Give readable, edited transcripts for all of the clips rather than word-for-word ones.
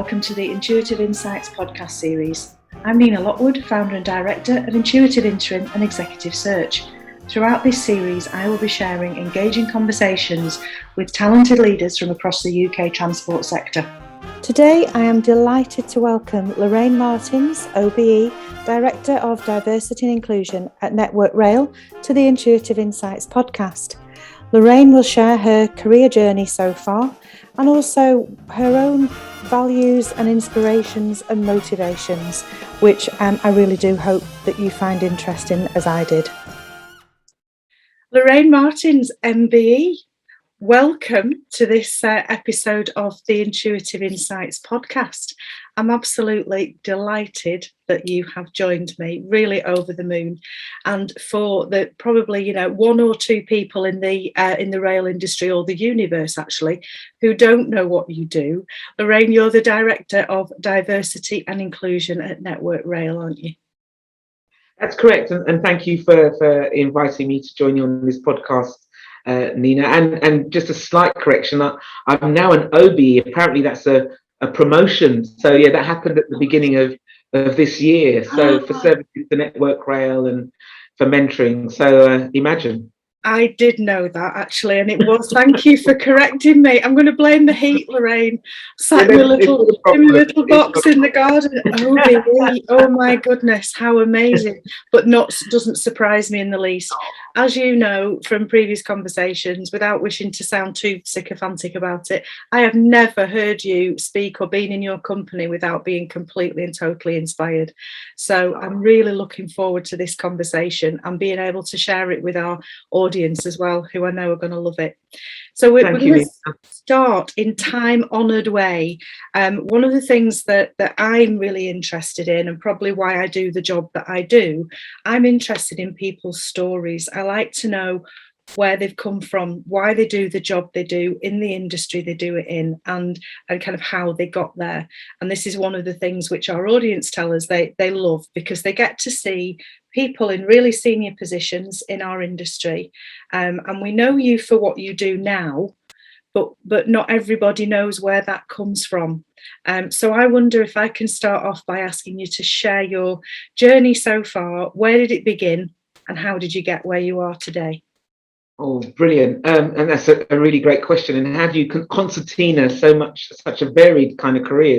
welcome to the Intuitive Insights podcast series. I'm Nina Lockwood, founder and director of Intuitive Interim and Executive Search. Throughout this series, I will be sharing engaging conversations with talented leaders from across the UK transport sector. Today, I am delighted to welcome Loraine Martins, OBE, Director of Diversity and Inclusion at Network Rail, to the Intuitive Insights podcast. Loraine will share her career journey so far and also her own values and inspirations and motivations, which I really do hope that you find interesting as I did. Loraine Martins, MBE, welcome to this episode of the Intuitive Insights podcast. I'm absolutely delighted that you have joined me, really over the moon. And for the probably, one or two people in the rail industry or the universe, actually, who don't know what you do, Loraine, you're the Director of Diversity and Inclusion at Network Rail, aren't you? That's correct. And thank you for inviting me to join you on this podcast, Nina. And just a slight correction, I'm now an OBE. Apparently that's a promotion. So yeah, that happened at the beginning of this year. So for services to Network Rail and for mentoring. So imagine. I did know that, actually, and it was. Thank you for correcting me. I'm going to blame the heat, Loraine. Sat in my little box in the garden. Oh my goodness, how amazing! But doesn't surprise me in the least. As you know from previous conversations, without wishing to sound too sycophantic about it, I have never heard you speak or been in your company without being completely and totally inspired. So I'm really looking forward to this conversation and being able to share it with our audience as well, who I know are going to love it. So we're going to start in time-honoured way. One of the things that I'm really interested in, and probably why I do the job that I do, I'm interested in people's stories. I like to know where they've come from, why they do the job they do in the industry they do it in, and kind of how they got there. And this is one of the things which our audience tell us they love, because they get to see people in really senior positions in our industry. And we know you for what you do now, but not everybody knows where that comes from. So I wonder if I can start off by asking you to share your journey so far. Where did it begin and how did you get where you are today? Oh, brilliant. And that's a really great question. And how do you concertina such a varied kind of career?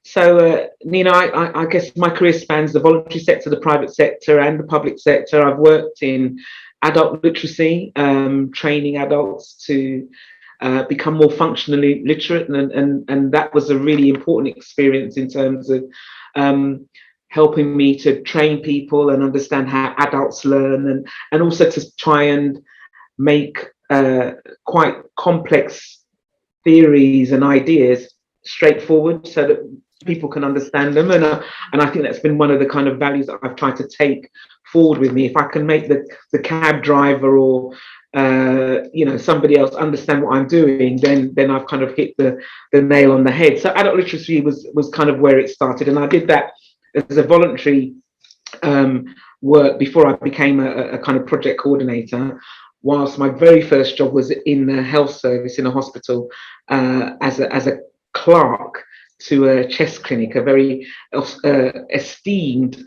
So Nina, I guess my career spans the voluntary sector, the private sector and the public sector. I've worked in adult literacy, training adults to become more functionally literate. And that was a really important experience in terms of helping me to train people and understand how adults learn, and also to try and make quite complex theories and ideas straightforward so that people can understand them. And I think that's been one of the kind of values that I've tried to take forward with me. If I can make the cab driver or somebody else understand what I'm doing, then I've kind of hit the nail on the head. So adult literacy was kind of where it started, and I did that as a voluntary work before I became a kind of project coordinator, whilst my very first job was in the health service in a hospital as a clerk to a chest clinic, a very esteemed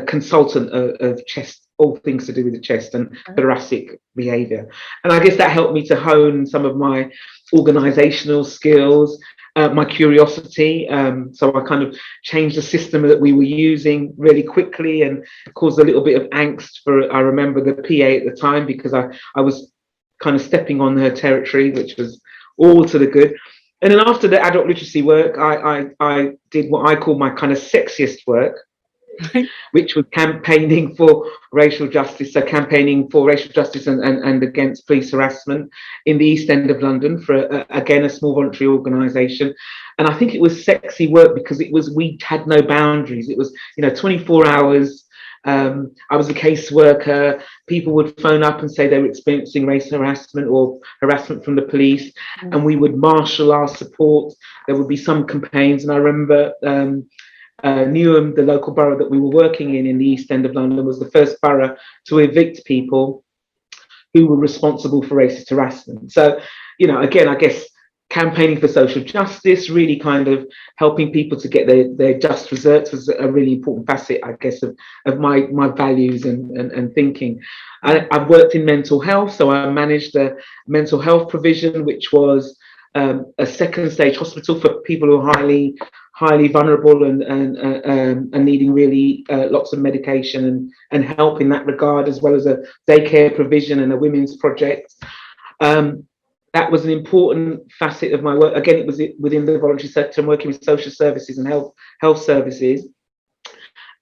consultant of chest, all things to do with the chest and thoracic behaviour. And I guess that helped me to hone some of my organisational skills, my curiosity. So I kind of changed the system that we were using really quickly and caused a little bit of angst I remember the PA at the time, because I was kind of stepping on her territory, which was all to the good. And then after the adult literacy work, I did what I call my kind of sexiest work, which was campaigning for racial justice. So campaigning for racial justice and against police harassment in the East End of London for, again, a small voluntary organisation. And I think it was sexy work because we had no boundaries. It was, 24 hours. I was a caseworker. People would phone up and say they were experiencing racial harassment or harassment from the police, and we would marshal our support. There would be some campaigns, and I remember Newham, the local borough that we were working in the East End of London, was the first borough to evict people who were responsible for racist harassment. So, again, I guess campaigning for social justice, really kind of helping people to get their just desserts was a really important facet, I guess, of my values and thinking. I've worked in mental health, so I managed a mental health provision, which was a second stage hospital for people who are highly vulnerable and needing really lots of medication and help in that regard, as well as a daycare provision and a women's project. That was an important facet of my work. Again, it was within the voluntary sector and working with social services and health services.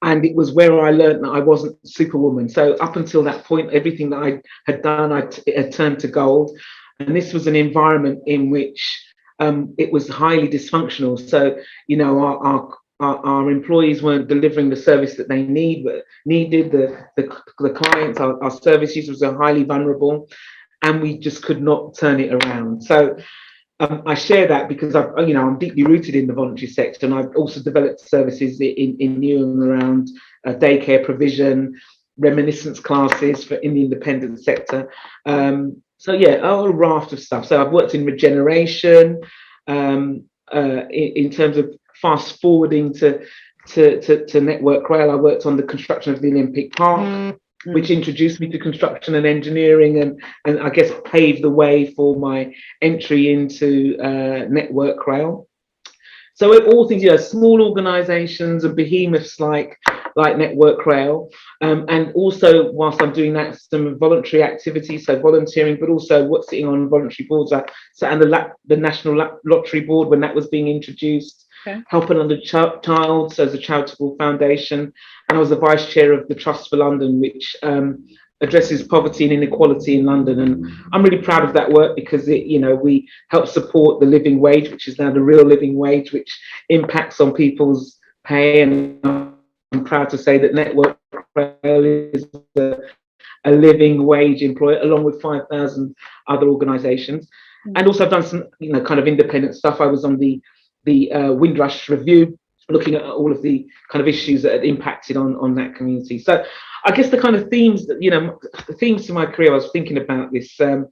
And it was where I learned that I wasn't superwoman. So up until that point, everything that I had done, it had turned to gold. And this was an environment in which it was highly dysfunctional. So, you know, our employees weren't delivering the service that they needed. The clients, our service users were highly vulnerable, and we just could not turn it around. So I share that because I'm deeply rooted in the voluntary sector, and I've also developed services in Newham around daycare provision, reminiscence classes in the independent sector. So yeah, a whole raft of stuff. So I've worked in regeneration, in terms of fast forwarding to Network Rail. I worked on the construction of the Olympic Park, which introduced me to construction and engineering, and I guess paved the way for my entry into Network Rail. So all things, small organisations and behemoths like Network Rail, and also whilst I'm doing that, some voluntary activities, so volunteering, but also sitting on voluntary boards. I sat on the National Lottery Board when that was being introduced. Okay. Helping on the child, so as a charitable foundation, and I was the vice chair of the Trust for London, which addresses poverty and inequality in London. And I'm really proud of that work because we help support the living wage, which is now the real living wage, which impacts on people's pay. And I'm proud to say that Network Rail is a living wage employer, along with 5,000 other organisations. And also I've done some kind of independent stuff. I was on the Windrush Review, looking at all of the kind of issues that had impacted on that community. So I guess the kind of themes that, the themes to my career, I was thinking about this. I'm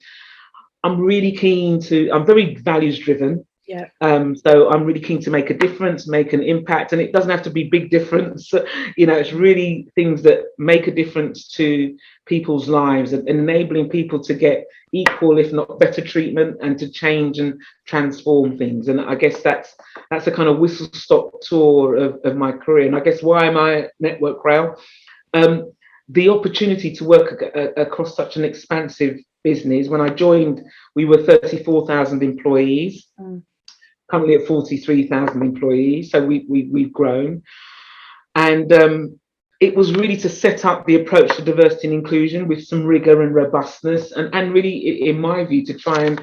very values driven. Yeah. So I'm really keen to make a difference, make an impact, and it doesn't have to be big difference. It's really things that make a difference to people's lives and enabling people to get equal, if not better treatment, and to change and transform things. And I guess that's a kind of whistle-stop tour of my career. And I guess why am I at Network Rail? The opportunity to work across such an expansive business. When I joined, we were 34,000 employees. Currently at 43,000 employees, so we've grown, and it was really to set up the approach to diversity and inclusion with some rigor and robustness, and really, in my view, to try and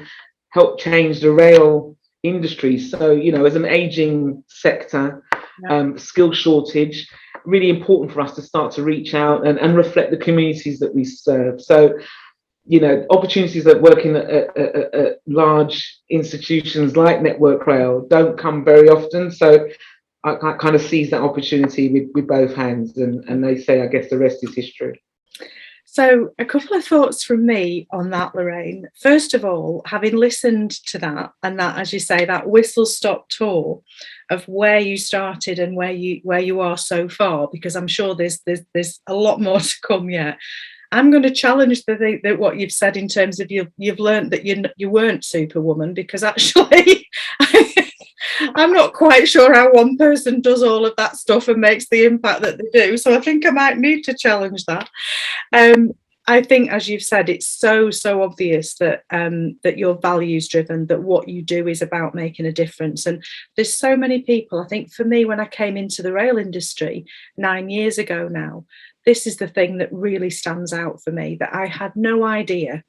help change the rail industry. So, as an aging sector, skill shortage, really important for us to start to reach out and reflect the communities that we serve. So, opportunities that work in large institutions like Network Rail don't come very often. So I kind of seize that opportunity with both hands, and they say, I guess the rest is history. So a couple of thoughts from me on that, Loraine. First of all, having listened to that, and that, as you say, that whistle-stop tour of where you started and where you are so far, because I'm sure there's a lot more to come yet. I'm going to challenge what you've said in terms of you've learned that you weren't superwoman, because actually I'm not quite sure how one person does all of that stuff and makes the impact that they do. So I think I might need to challenge that. I think, as you've said, it's so obvious that that you're values driven, that what you do is about making a difference. And there's so many people. I think for me, when I came into the rail industry 9 years ago now, this is the thing that really stands out for me, that I had no idea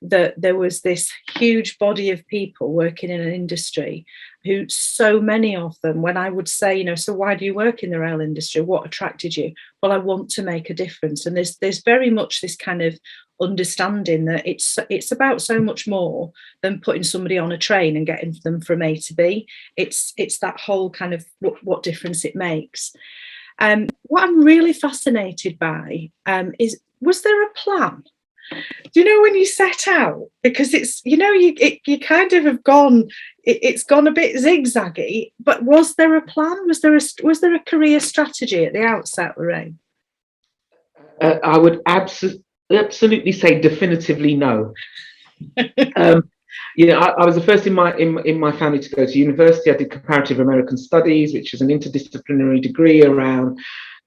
that there was this huge body of people working in an industry who, so many of them, when I would say, so why do you work in the rail industry? What attracted you? Well, I want to make a difference. And there's very much this kind of understanding that it's about so much more than putting somebody on a train and getting them from A to B. It's that whole kind of what difference it makes. What I'm really fascinated by is, was there a plan? Do you know when you set out? Because it's, you know, you kind of have gone, it's gone a bit zigzaggy, but was there a plan? Was there a career strategy at the outset, Loraine? I would absolutely say definitively no. I was the first in my family to go to university. I did comparative American studies, which is an interdisciplinary degree around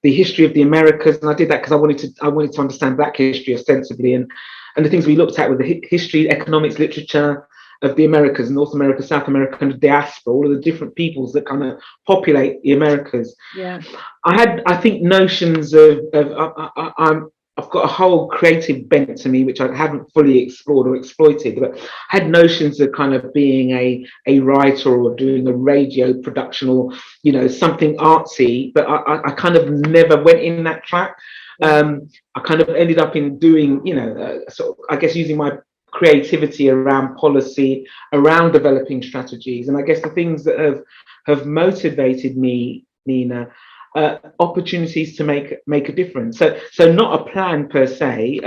the history of the Americas, and I did that because I wanted to understand Black history ostensibly, and the things we looked at were the history, economics, literature of the Americas, North America, South America, and the diaspora, all of the different peoples that kind of populate the Americas. Yeah, I think, notions of I've got a whole creative bent to me, which I haven't fully explored or exploited, but I had notions of kind of being a writer or doing a radio production or, something artsy, but I kind of never went in that track. I kind of ended up in doing, sort of, I guess, using my creativity around policy, around developing strategies. And I guess the things that have motivated me, Nina, opportunities to make a difference. So not a plan per se,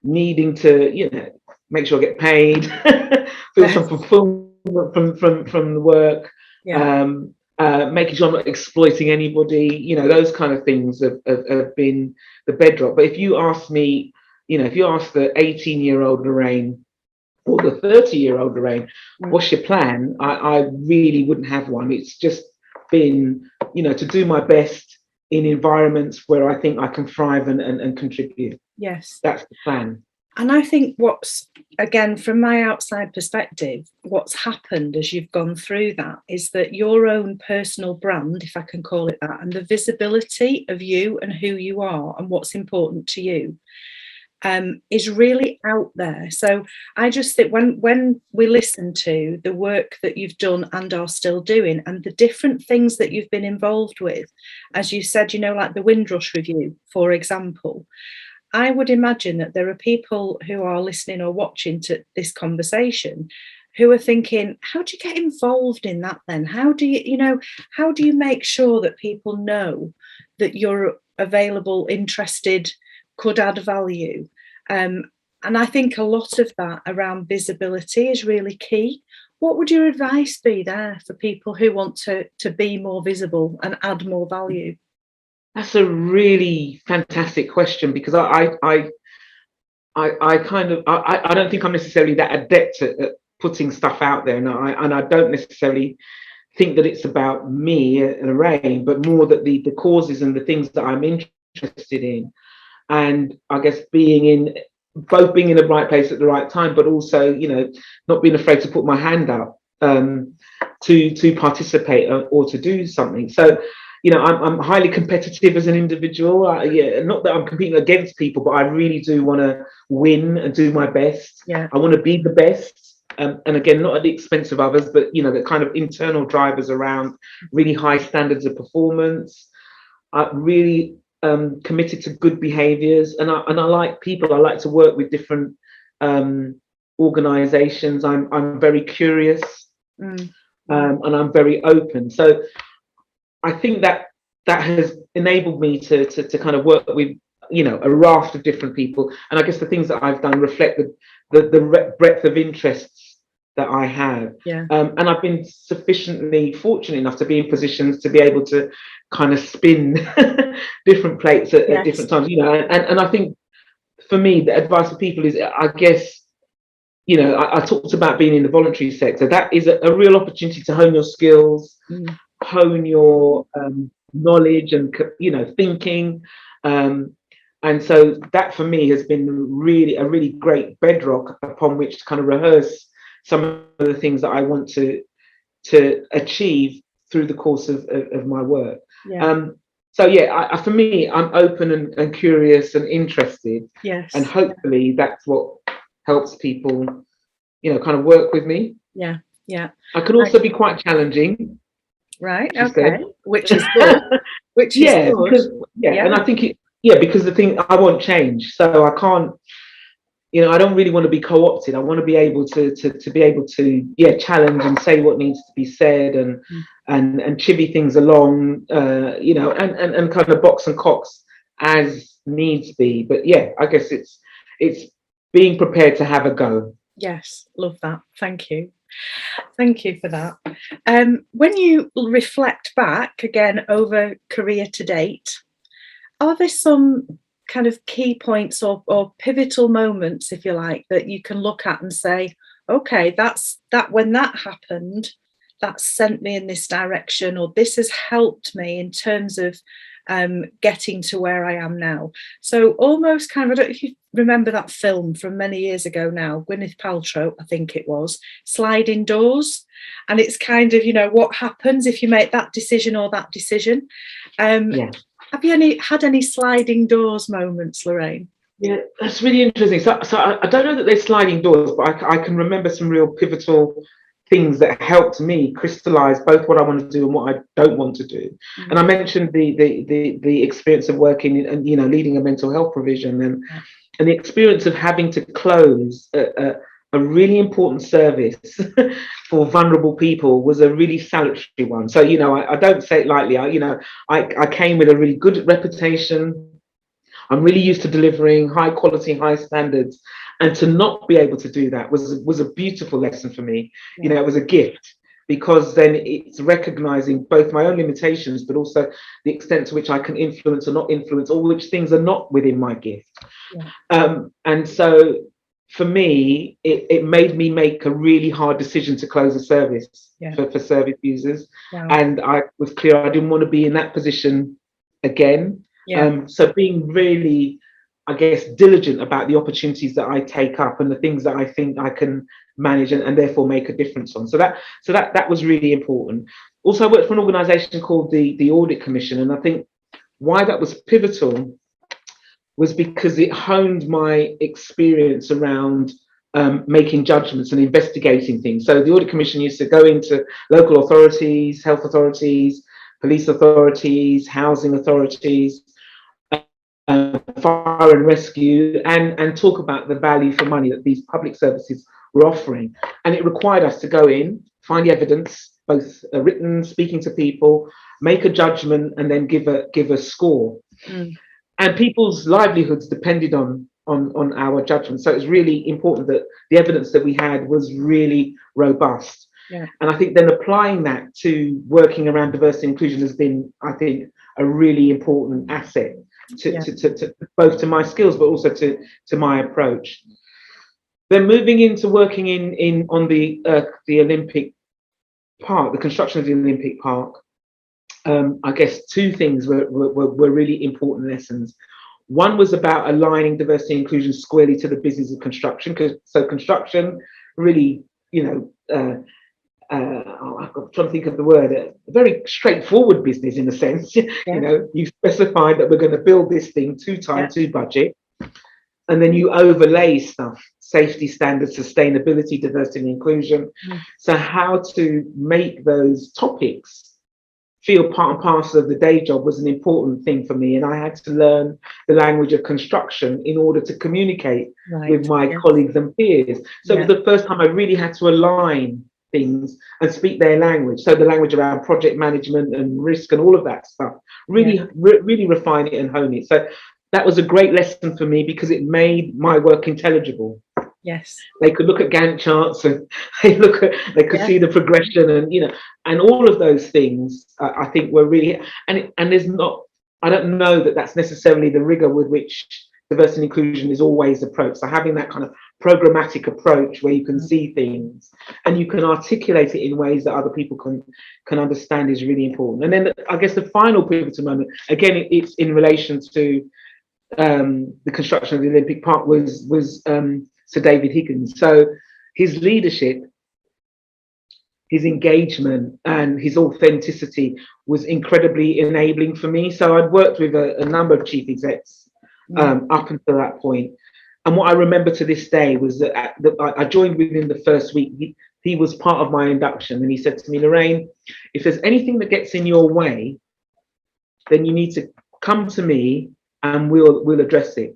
needing to make sure I get paid, feel some fulfillment from the work, making sure I'm not exploiting anybody. Those kind of things have been the bedrock. But if you ask me, if you ask the 18-year-old Loraine or the 30-year-old Loraine, what's your plan? I really wouldn't have one. It's just been, to do my best in environments where I think I can thrive and contribute. Yes. That's the plan. And I think what's, again, from my outside perspective, what's happened as you've gone through that is that your own personal brand, if I can call it that, and the visibility of you and who you are and what's important to you, is really out there. So I just think when we listen to the work that you've done and are still doing and the different things that you've been involved with, as you said, like the Windrush Review, for example, I would imagine that there are people who are listening or watching to this conversation who are thinking, how do you get involved in that then? How do you make sure that people know that you're available, interested, could add value? And I think a lot of that around visibility is really key. What would your advice be there for people who want to be more visible and add more value? That's a really fantastic question, because I don't think I'm necessarily that adept at putting stuff out there, and I don't necessarily think that it's about me and Loraine, but more that the causes and the things that I'm interested in. And I guess being in the right place at the right time, but also, not being afraid to put my hand up to participate or to do something. So, I'm highly competitive as an individual. Not that I'm competing against people, but I really do want to win and do my best. Yeah. I want to be the best. And again, not at the expense of others, but, the kind of internal drivers around really high standards of performance. Really committed to good behaviors, and I like people. I like to work with different organizations. I'm very curious, and I'm very open. So I think that has enabled me to kind of work with a raft of different people. And I guess the things that I've done reflect the breadth of interests that I have. Yeah. And I've been sufficiently fortunate enough to be in positions to be able to kind of spin different plates at different times, and I think for me, the advice for people is, I guess, I talked about being in the voluntary sector. That is a real opportunity to hone your skills, hone your knowledge and, thinking. And so that for me has been a really great bedrock upon which to kind of rehearse some of the things that I want to achieve through the course of my work. Yeah. So for me, I'm open and curious and interested. Yes. And hopefully that's what helps people, kind of work with me. Yeah. Yeah. I can also be quite challenging. Right. Okay. Which is good. Which is good. Because, and I think because the thing, I want change, so I can't. I don't really want to be co-opted. I want to be able to be able to challenge and say what needs to be said and chivvy things along, and kind of box and cox as needs be. But I guess it's it's being prepared to have a go. Yes, love that. Thank you. Thank you for that. When you reflect back again over career to date, are there some kind of key points or pivotal moments, if you like, that you can look at and say, okay, that's that, when that happened, that sent me in this direction, or this has helped me in terms of getting to where I am now? So almost kind of, I don't know if you remember that film from many years ago now, Gwyneth Paltrow, I think it was, Sliding Doors. And it's kind of, you know, what happens if you make that decision or that decision. Yeah. Have you had any sliding doors moments, Loraine? Yeah, that's really interesting. So I don't know that they're sliding doors, but I can remember some real pivotal things that helped me crystallize both what I want to do and what I don't want to do. Mm. And I mentioned the experience of working and, you know, leading a mental health provision, and the experience of having to close a really important service for vulnerable people was a really salutary one. So, you know, I don't say it lightly. I came with a really good reputation. I'm really used to delivering high quality, high standards, and to not be able to do that was a beautiful lesson for me. You know, it was a gift, because then it's recognizing both my own limitations, but also the extent to which I can influence or not influence, or which things are not within my gift. And so for me, it made me make a really hard decision to close a service for service users. And I was clear I didn't want to be in that position again. So being really, I guess, diligent about the opportunities that I take up and the things that I think I can manage and therefore make a difference on. So that was really important. Also, I worked for an organization called the Audit Commission, and I think why that was pivotal was because it honed my experience around making judgments and investigating things. So the Audit Commission used to go into local authorities, health authorities, police authorities, housing authorities, fire and rescue, and talk about the value for money that these public services were offering. And it required us to go in, find the evidence, both written, speaking to people, make a judgment, and then give a score. And people's livelihoods depended on our judgment. So it was really important that the evidence that we had was really robust. And I think then applying that to working around diversity and inclusion has been, I think, a really important asset to both to my skills, but also to my approach. Then moving into working on the Olympic Park, the construction of the Olympic Park, I guess two things were really important lessons. One was about aligning diversity and inclusion squarely to the business of construction. So construction really, you know, I'm trying to think of the word, a very straightforward business in a sense. You know, you specified that we're going to build this thing 2 times 2 budget, and then you overlay stuff, safety standards, sustainability, diversity and inclusion. So how to make those topics feel part and parcel of the day job was an important thing for me, and I had to learn the language of construction in order to communicate with my colleagues and peers. So it was the first time I really had to align things and speak their language. So the language around project management and risk and all of that stuff, really refine it and hone it. So that was a great lesson for me because it made my work intelligible. They could look at Gantt charts and they could see the progression, and you know, and all of those things I think were really, and there's not, I don't know that that's necessarily the rigor with which diversity and inclusion is always approached. So having that kind of programmatic approach where you can see things and you can articulate it in ways that other people can understand is really important. And then I guess the final pivotal moment, again, it's in relation to the construction of the Olympic Park, was Sir David Higgins. So his leadership, his engagement and his authenticity was incredibly enabling for me. So I'd worked with a number of chief execs up until that point. And what I remember to this day was that I joined within the first week. He was part of my induction, and he said to me, Loraine, if there's anything that gets in your way, then you need to come to me and we'll address it.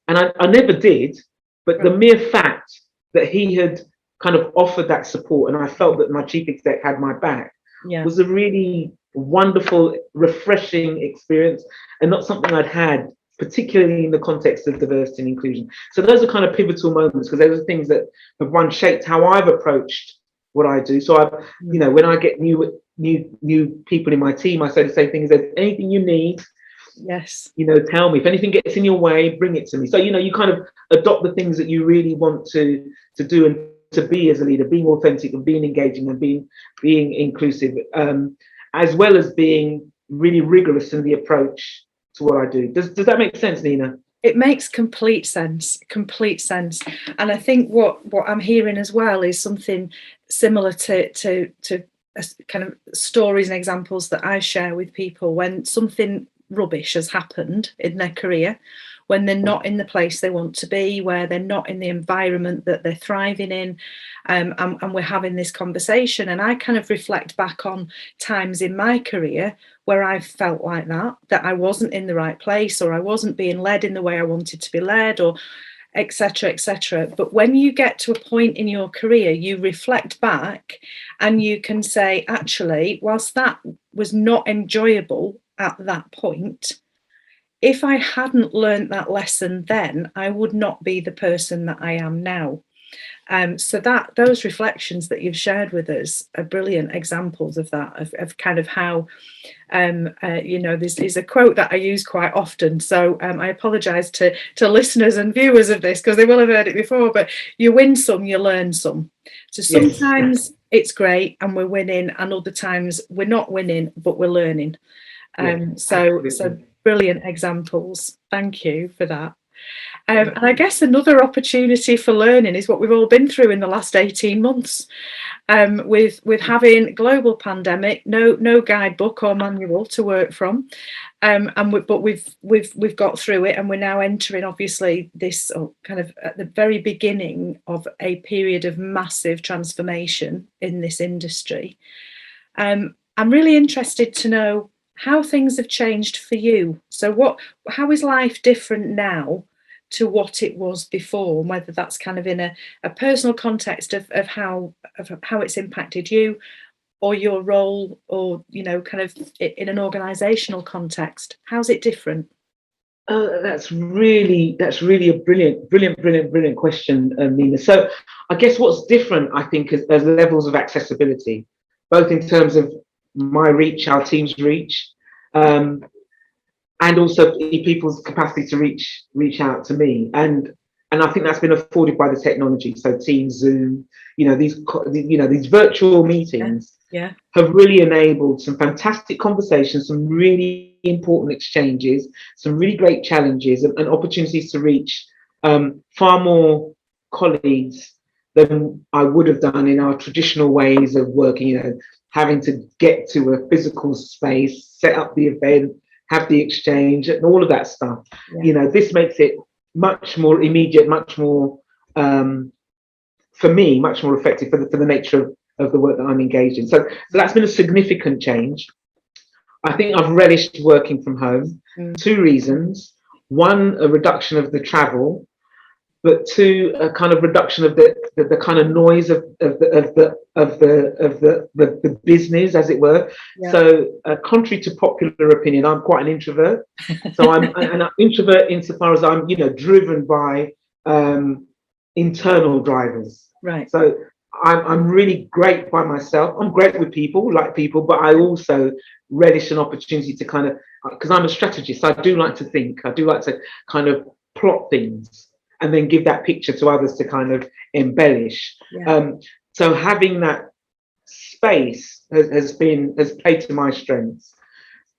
And I never did, but the mere fact that he had kind of offered that support, and I felt that my chief exec had my back, was a really wonderful, refreshing experience, and not something I'd had particularly in the context of diversity and inclusion. So those are kind of pivotal moments, because those are things that have one shaped how I've approached what I do. So I've, you know, when I get new people in my team, I say the same thing: is there anything you need? Yes. You know, tell me. If anything gets in your way, bring it to me. So, you know, you kind of adopt the things that you really want to do and to be as a leader, being authentic and being engaging and being inclusive, as well as being really rigorous in the approach to what I do. Does that make sense, Nina? It makes complete sense. And I think what I'm hearing as well is something similar to kind of stories and examples that I share with people when something rubbish has happened in their career, when they're not in the place they want to be, where they're not in the environment that they're thriving in, and we're having this conversation. And I kind of reflect back on times in my career where I felt like that I wasn't in the right place, or I wasn't being led in the way I wanted to be led, or etc., etc. But when you get to a point in your career, you reflect back and you can say, actually, whilst that was not enjoyable at that point, if I hadn't learned that lesson then, I would not be the person that I am now. So that those reflections that you've shared with us are brilliant examples of that, of kind of how, you know, this is a quote that I use quite often. So I apologise to listeners and viewers of this, because they will have heard it before, but you win some, you learn some. So sometimes it's great and we're winning, and other times we're not winning, but we're learning. So brilliant examples. Thank you for that. And I guess another opportunity for learning is what we've all been through in the last 18 months, with having global pandemic, no guidebook or manual to work from, but we've got through it, and we're now entering obviously this kind of at the very beginning of a period of massive transformation in this industry. I'm really interested to know how things have changed for you. So how is life different now to what it was before, and whether that's kind of in a personal context of how it's impacted you or your role, or, you know, kind of in an organizational context? How's it different? That's really a brilliant question, Nina. So I guess what's different, I think, is levels of accessibility, both in terms of my reach, our team's reach, and also people's capacity to reach out to me. And I think that's been afforded by the technology. So Teams, Zoom, you know, these virtual meetings have really enabled some fantastic conversations, some really important exchanges, some really great challenges, and opportunities to reach far more colleagues than I would have done in our traditional ways of working, you know, having to get to a physical space, set up the event, have the exchange, and all of that stuff. You know, this makes it much more immediate, much more, for me, much more effective for the nature of the work that I'm engaged in. So that's been a significant change. I think I've relished working from home. Two reasons: one, a reduction of the travel, but two, a kind of reduction of the kind of noise of the business, as it were. So contrary to popular opinion, I'm quite an introvert. So I'm an introvert insofar as I'm, you know, driven by internal drivers. Right. So I'm really great by myself. I'm great with people, like people, but I also relish an opportunity to kind of, because I'm a strategist, I do like to think, I do like to kind of plot things and then give that picture to others to kind of embellish. So having that space has played to my strengths.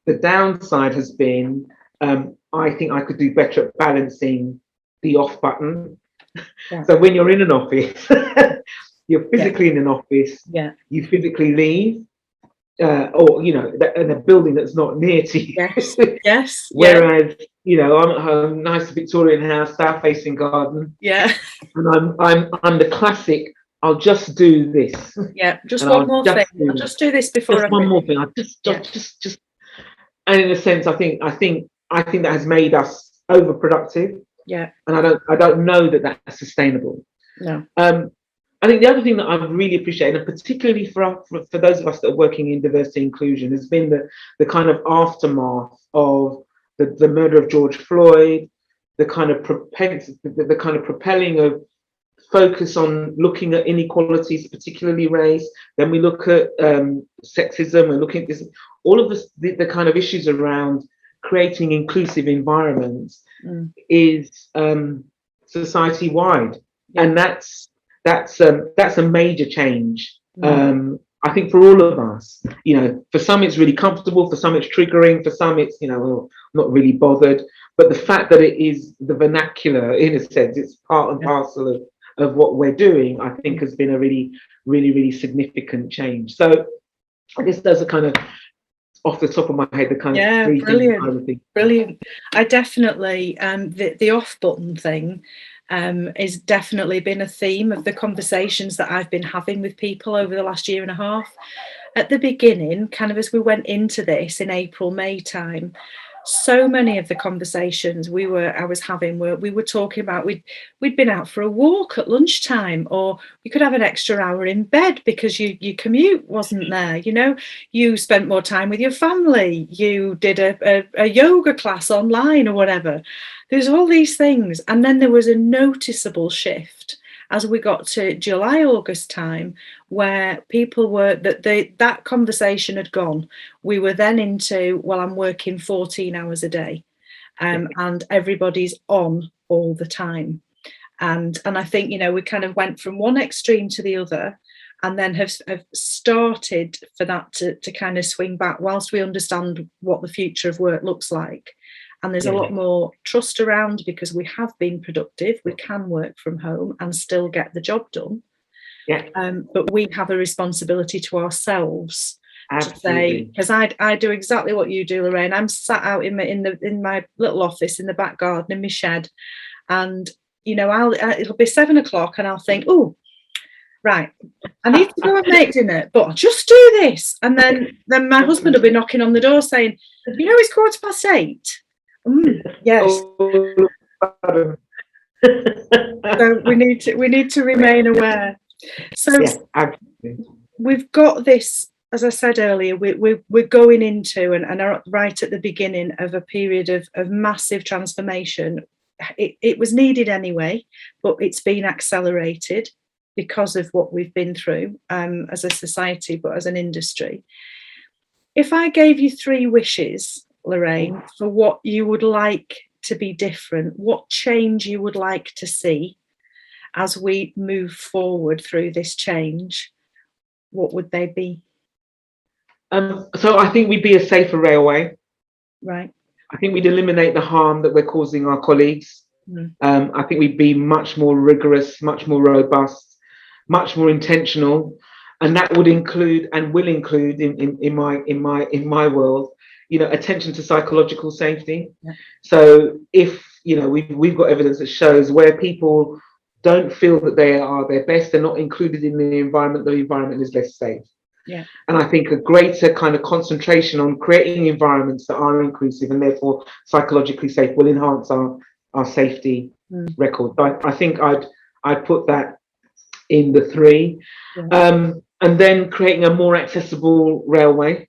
The downside has been, I think I could do better at balancing the off button. So when you're in an office, you're physically in an office, you physically leave, or, you know, in a building that's not near to you. Yes. Whereas, you know, I'm at home, nice Victorian house, south facing garden. And I'm the classic, I'll just do this. Just one more thing. I'll just do this before. Just one more thing. I just. And in a sense, I think that has made us overproductive. And I don't know that that's sustainable. No. I think the other thing that I've really appreciated, and particularly for those of us that are working in diversity and inclusion, has been the kind of aftermath of the murder of George Floyd, the kind of propelling of focus on looking at inequalities, particularly race. Then we look at sexism, we're looking at this, all of this, the kind of issues around creating inclusive environments is society wide, and that's a major change. I think for all of us, for some it's really comfortable, for some it's triggering, for some it's not really bothered. But the fact that it is the vernacular, in a sense, it's part and parcel of what we're doing, I think has been a really, really, really significant change. So I guess those are kind of off the top of my head the kind of three things I would think. Brilliant. I definitely the off button thing is definitely been a theme of the conversations that I've been having with people over the last year and a half. At the beginning, kind of as we went into this in April, May time, so many of the conversations I was having we were talking about we'd been out for a walk at lunchtime, or you could have an extra hour in bed because your commute wasn't there. You spent more time with your family. You did a yoga class online or whatever. There's all these things, and then there was a noticeable shift as we got to July, August time, where people were that conversation had gone. We were then into, well, I'm working 14 hours a day, and everybody's on all the time. And I think, we kind of went from one extreme to the other, and then have started for that to kind of swing back whilst we understand what the future of work looks like. And there's a lot more trust around because we have been productive. We can work from home and still get the job done. But we have a responsibility to ourselves to say, because I do exactly what you do, Loraine. I'm sat out in my little office in the back garden in my shed, and it'll be 7 o'clock, and I'll think, oh, right, I need to go and make dinner, but I'll just do this, and then my husband will be knocking on the door saying, it's 8:15. Yes. So we need to remain aware. So we've got this, as I said earlier, we're going into and are right at the beginning of a period of massive transformation. It was needed anyway, but it's been accelerated because of what we've been through as a society, but as an industry. If I gave you 3 wishes, Loraine, for what you would like to be different, what change you would like to see as we move forward through this change, what would they be? So I think we'd be a safer railway. Right. I think we'd eliminate the harm that we're causing our colleagues. I think we'd be much more rigorous, much more robust, much more intentional, and that would include and will include in my world, attention to psychological safety. So if we've got evidence that shows where people don't feel that they are their best, they're not included in the environment is less safe. And I think a greater kind of concentration on creating environments that are inclusive and therefore psychologically safe will enhance our safety record. I think I'd put that in the 3. And then creating a more accessible railway.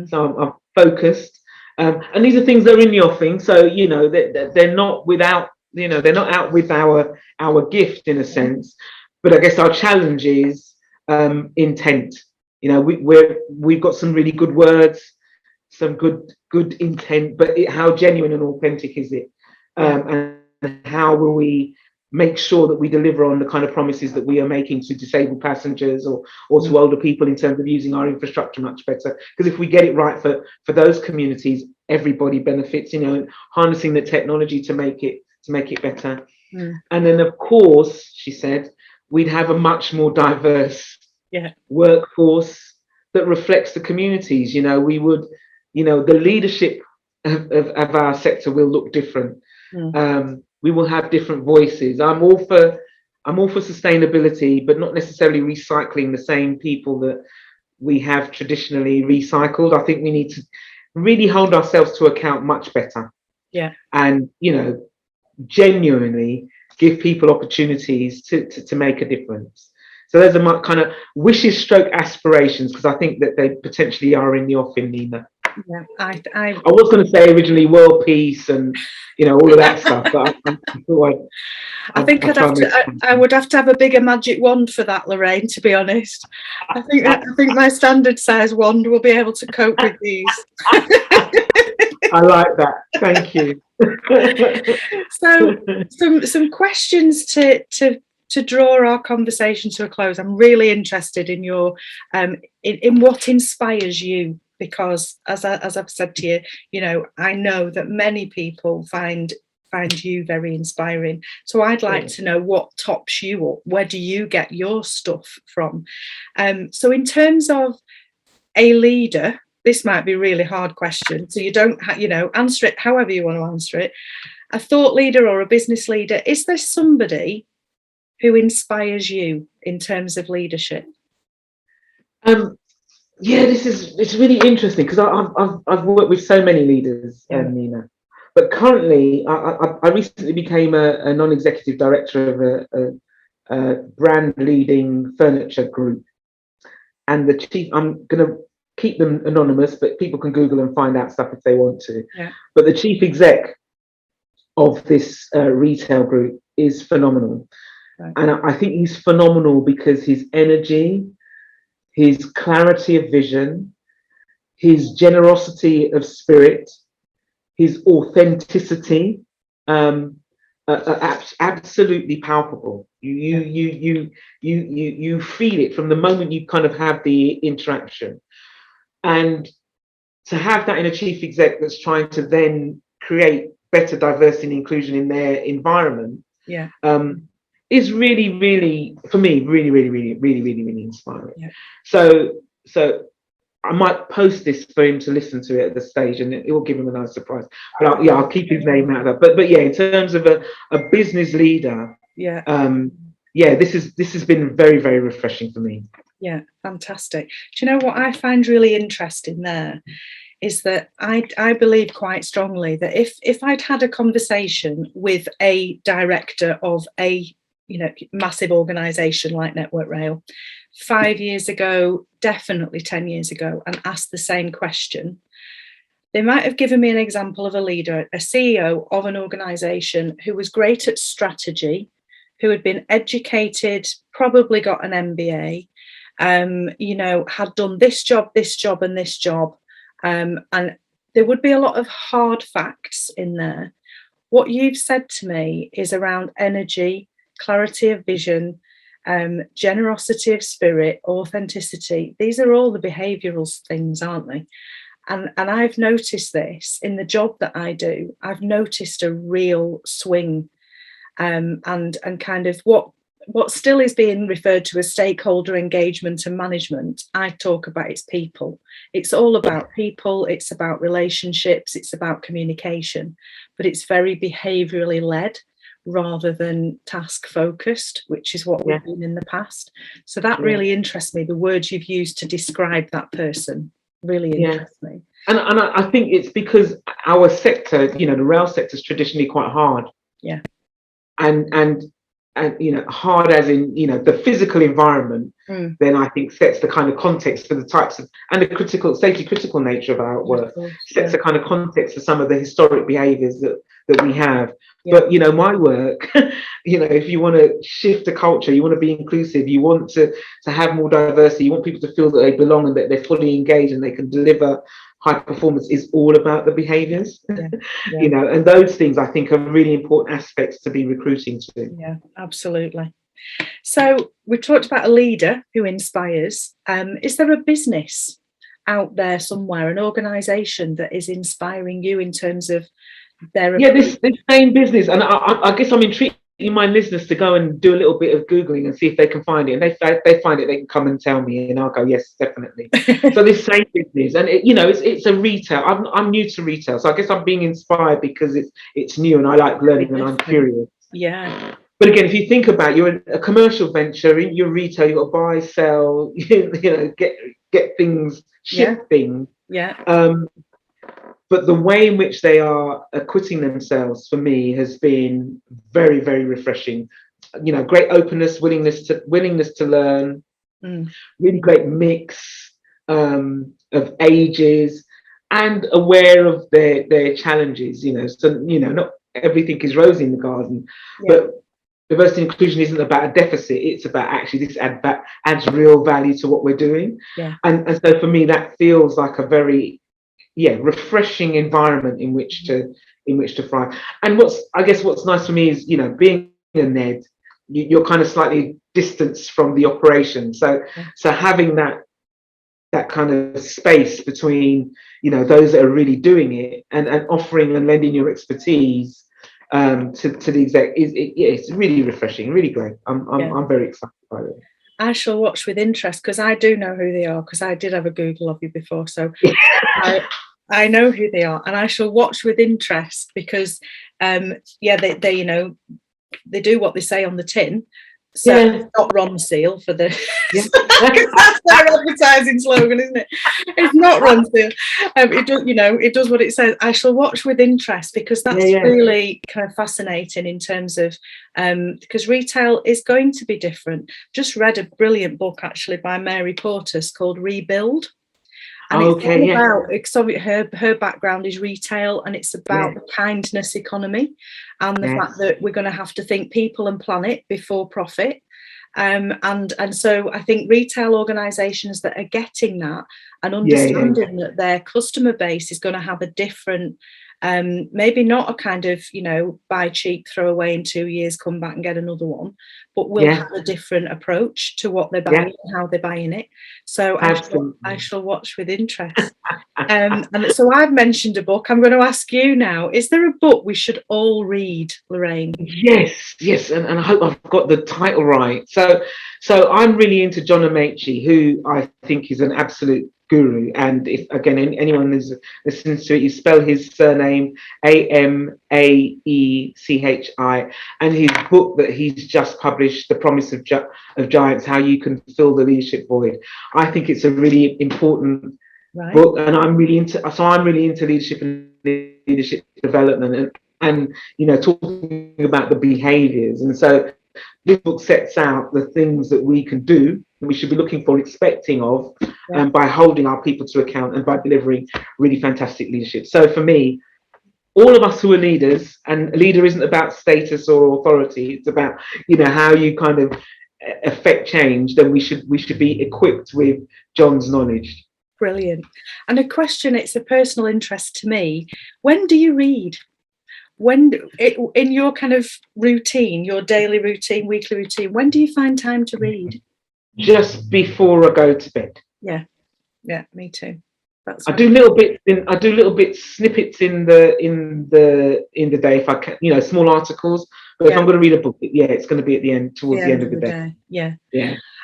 So I'm focused, and these are things that are in the offing. So they're not without, they're not out with our gift in a sense. But I guess our challenge is intent. We've got some really good words, some good intent, but how genuine and authentic is it? And how will we make sure that we deliver on the kind of promises that we are making to disabled passengers or to older people in terms of using our infrastructure much better? Because if we get it right for those communities, everybody benefits. Harnessing the technology to make it better. And then, of course, she said, we'd have a much more diverse workforce that reflects the communities. We would, the leadership of our sector will look different. We will have different voices. I'm all for sustainability, but not necessarily recycling the same people that we have traditionally recycled. I think we need to really hold ourselves to account much better. And genuinely give people opportunities to make a difference. So those are my kind of wishes stroke aspirations, because I think that they potentially are in the offing, Nina. Yeah, I was going to say originally world peace and all of that stuff, but I thought I think I'd try and make I would have to have a bigger magic wand for that, Loraine, to be honest. I think my standard size wand will be able to cope with these. I like that. Thank you. So some questions to draw our conversation to a close. I'm really interested in your in what inspires you, because as I've said to you, I know that many people find you very inspiring. So I'd like to know what tops you up. Where do you get your stuff from? So in terms of a leader, this might be a really hard question, so you don't answer it however you want to answer it. A thought leader or a business leader, is there somebody who inspires you in terms of leadership? Yeah, it's really interesting, because I've worked with so many leaders, Nina. But currently, I recently became a non-executive director of a brand leading furniture group, and the chief. I'm going to keep them anonymous, but people can Google and find out stuff if they want to. Yeah. But the chief exec of this retail group is phenomenal, and I think he's phenomenal because his energy, his clarity of vision, his generosity of spirit, his authenticity, are absolutely palpable. You feel it from the moment you kind of have the interaction, and to have that in a chief exec that's trying to then create better diversity and inclusion in their environment, is really, really, for me, really, really, really, really, really, really inspiring. Yeah. So I might post this for him to listen to it at the stage, and it will give him a nice surprise. But I'll keep his name out of that. But yeah, in terms of a business leader, this has been very, very refreshing for me. Yeah, fantastic. Do you know what I find really interesting there is that I believe quite strongly that if I'd had a conversation with a director of a massive organization like Network Rail 5 years ago, definitely 10 years ago, and asked the same question, they might have given me an example of a leader, a CEO of an organization who was great at strategy, who had been educated, probably got an MBA, had done this job, and this job. And there would be a lot of hard facts in there. What you've said to me is around energy, clarity of vision, generosity of spirit, authenticity. These are all the behavioural things, aren't they? And I've noticed this in the job that I do. I've noticed a real swing, and kind of what still is being referred to as stakeholder engagement and management. I talk about it's people. It's all about people. It's about relationships. It's about communication, but it's very behaviourally led rather than task focused, which is what we've been in the past. So that really interests me. The words you've used to describe that person really interests me. And I think it's because our sector, the rail sector, is traditionally quite hard. Yeah. And hard as in the physical environment, then I think sets the kind of context for the types of, and the safety critical nature of our work, sets the kind of context for some of the historic behaviours that we have. But my work, if you want to shift the culture, you want to be inclusive, you want to have more diversity, you want people to feel that they belong and that they're fully engaged and they can deliver high performance, is all about the behaviours. And those things I think are really important aspects to be recruiting to. Yeah, absolutely. So we talked about a leader who inspires. Is there a business out there somewhere, an organisation that is inspiring you in terms of their this same business? And I guess I'm intrigued my listeners to go and do a little bit of Googling and see if they can find it. And if they find it, they can come and tell me, and I'll go, yes, definitely. So this same business, and it's a retail. I'm new to retail, so I guess I'm being inspired because it's new and I like learning and I'm curious. Yeah. But again, if you think about it, you're a commercial venture, in your retail, you've got to buy, sell, get things, ship things. Yeah. But the way in which they are acquitting themselves, for me, has been very, very refreshing. Great openness, willingness to learn, really great mix of ages, and aware of their challenges, so, not everything is rosy in the garden, but diversity and inclusion isn't about a deficit. It's about actually this adds real value to what we're doing. And so for me, that feels like a very, refreshing environment in which to thrive. And what's nice for me is, being a Ned, you're kind of slightly distanced from the operation. So having that kind of space between, those that are really doing it and offering and lending your expertise to the exec it's really refreshing, really great. I'm very excited by it. I shall watch with interest, because I do know who they are, because I did have a Google of you before, so I know who they are, and I shall watch with interest, because they do what they say on the tin. So it's not Ron Seal for the because that's their advertising slogan, isn't it? It's not Ron Seal. It does what it says. I shall watch with interest, because that's really kind of fascinating in terms of because retail is going to be different. Just read a brilliant book actually by Mary Portas called Rebuild. And it's all about her background is retail, and it's about the kindness economy and the fact that we're going to have to think people and planet before profit. And so I think retail organisations that are getting that and understanding that their customer base is going to have a different, maybe not a kind of, buy cheap, throw away in 2 years, come back and get another one, but will have a different approach to what they're buying and how they're buying it. So I shall watch with interest. And so I've mentioned a book. I'm going to ask you now, is there a book we should all read, Loraine? Yes, and I hope I've got the title right. So I'm really into John Amaechi, who I think is an absolute guru. And if again anyone is listens to it, you spell his surname Amaechi, and his book that he's just published, The Promise of Giants: How You Can Fill the Leadership Void. I think it's a really important book, and I'm really into leadership and leadership development, and talking about the behaviors. And so this book sets out the things that we can do, and we should be looking for, expecting of, by holding our people to account and by delivering really fantastic leadership. So for me, all of us who are leaders, and a leader isn't about status or authority, it's about how you kind of affect change, then we should be equipped with John's knowledge. Brilliant. And a question, it's a personal interest to me. When do you read? In your kind of routine, your daily routine, weekly routine, when do you find time to read? Just before I go to bed. Yeah, me too. I do little bits, snippets in the day if I can, small articles. But if I'm going to read a book, it's going to be at the end, towards the end of the day. Yeah.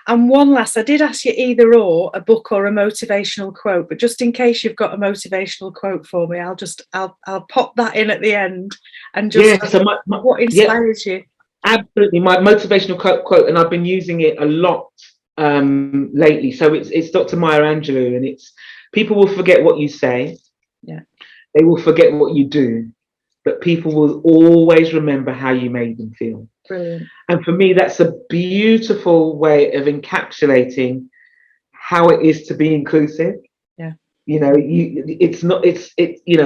And one last, I did ask you either or, a book or a motivational quote, but just in case you've got a motivational quote for me, I'll pop that in at the end and just what inspires you. Absolutely, my motivational quote, and I've been using it a lot lately. So it's Dr. Maya Angelou, and it's, people will forget what you say. Yeah. They will forget what you do, but people will always remember how you made them feel. Brilliant. And for me, that's a beautiful way of encapsulating how it is to be inclusive. Yeah.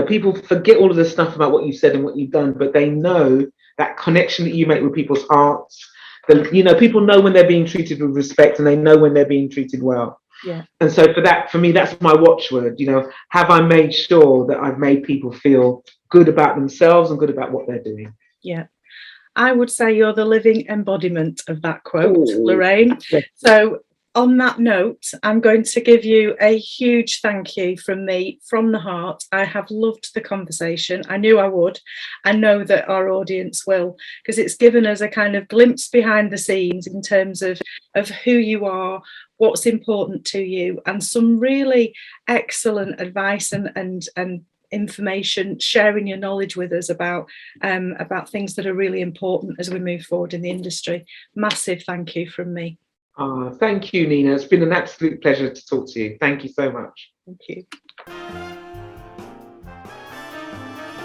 People forget all of the stuff about what you said and what you've done, but they know that connection that you make with people's hearts. People know when they're being treated with respect, and they know when they're being treated well. Yeah. And so for me, that's my watchword. Have I made sure that I've made people feel good about themselves and good about what they're doing? Yeah. I would say you're the living embodiment of that quote, Loraine. Yes. So on that note, I'm going to give you a huge thank you from me, from the heart. I have loved the conversation. I knew I would. I know that our audience will, because it's given us a kind of glimpse behind the scenes in terms of who you are, what's important to you, and some really excellent advice and information, sharing your knowledge with us about things that are really important as we move forward in the industry. Massive thank you from me. Thank you, Nina. It's been an absolute pleasure to talk to you. Thank you so much. Thank you.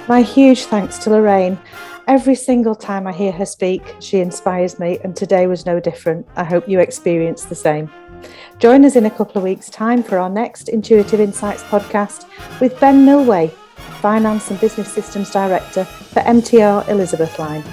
My huge thanks to Loraine. Every single time I hear her speak, she inspires me, and today was no different. I hope you experience the same. Join us in a couple of weeks' time for our next Intuitive Insights podcast with Ben Milway, Finance and Business Systems Director for MTR Elizabeth Line.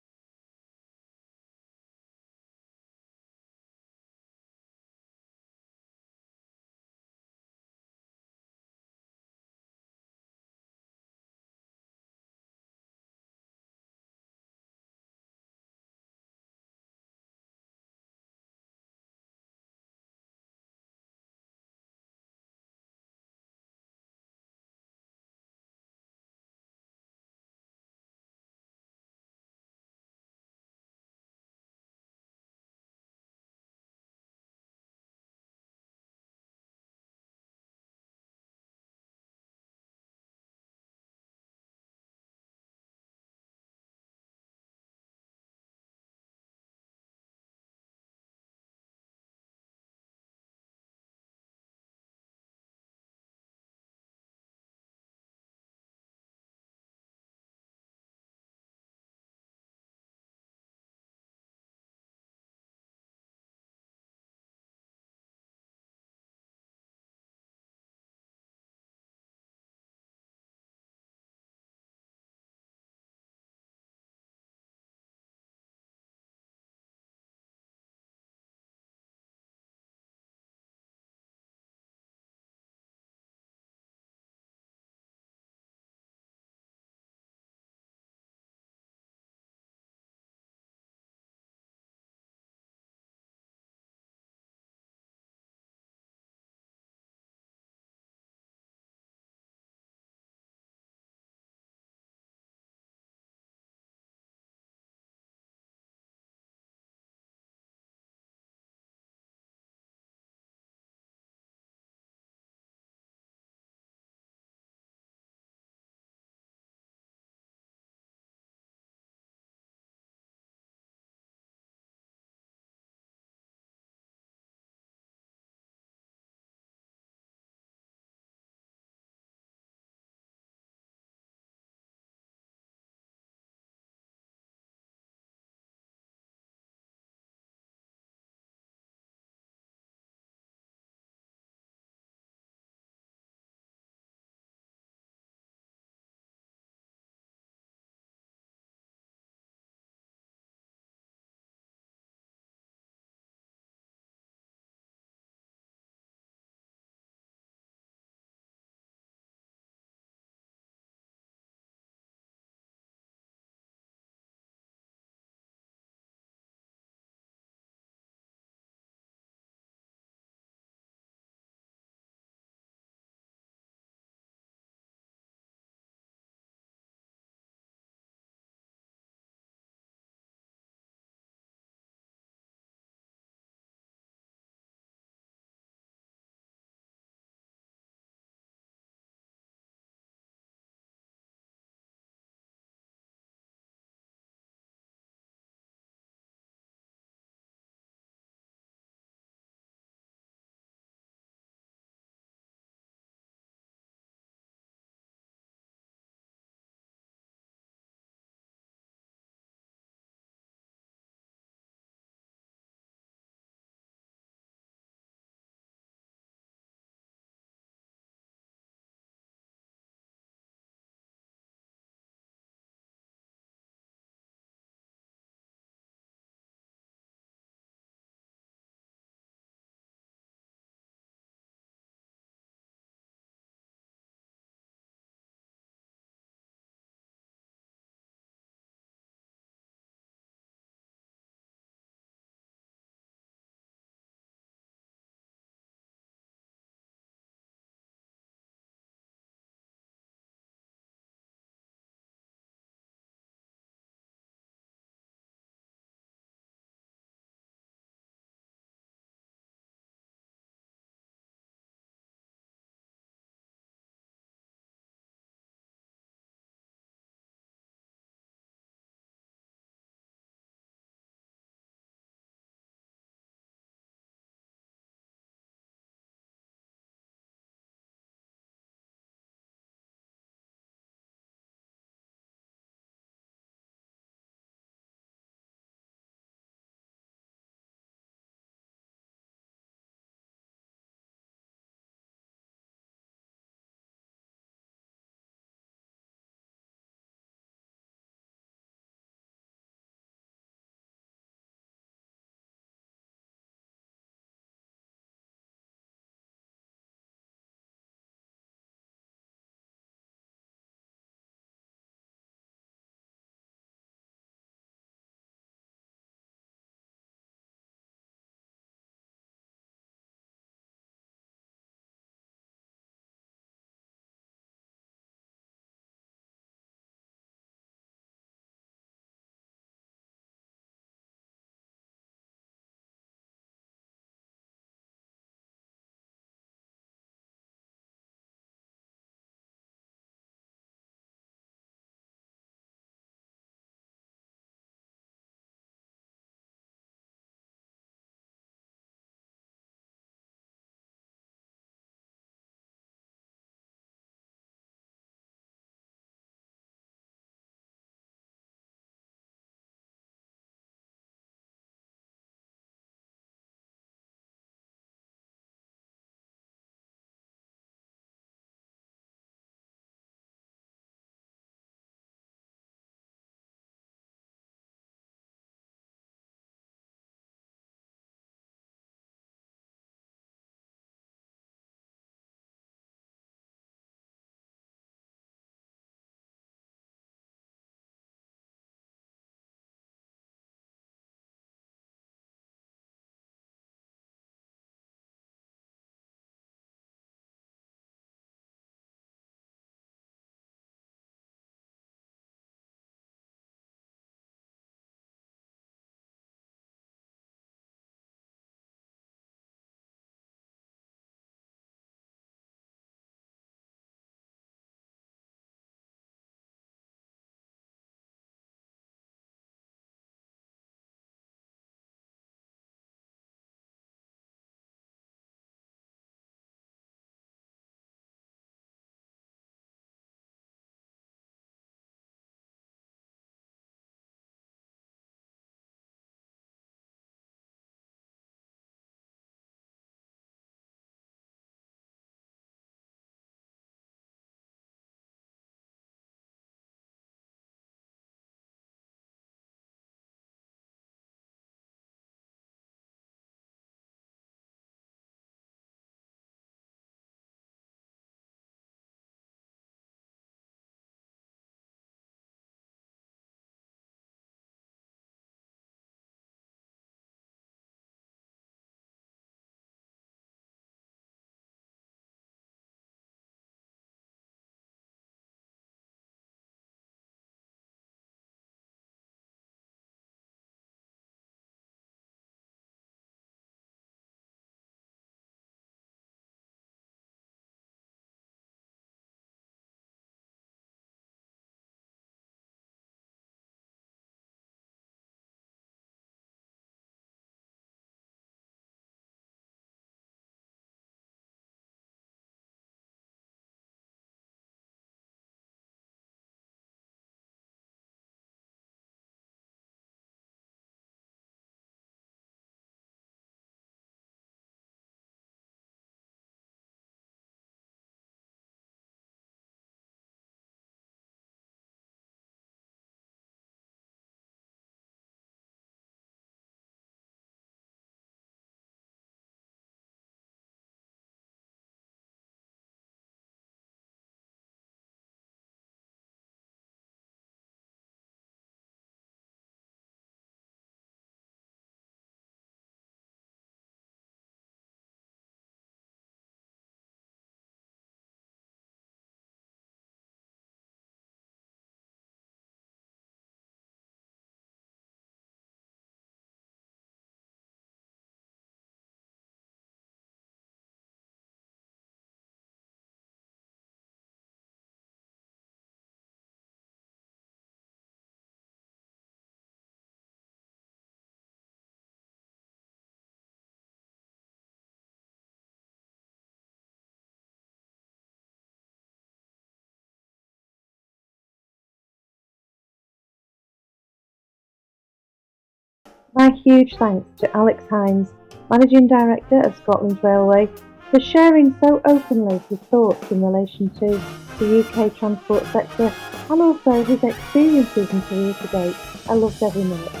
My huge thanks to Alex Hines, Managing Director of Scotland's Railway, for sharing so openly his thoughts in relation to the UK transport sector and also his experiences and career to date. I loved every minute.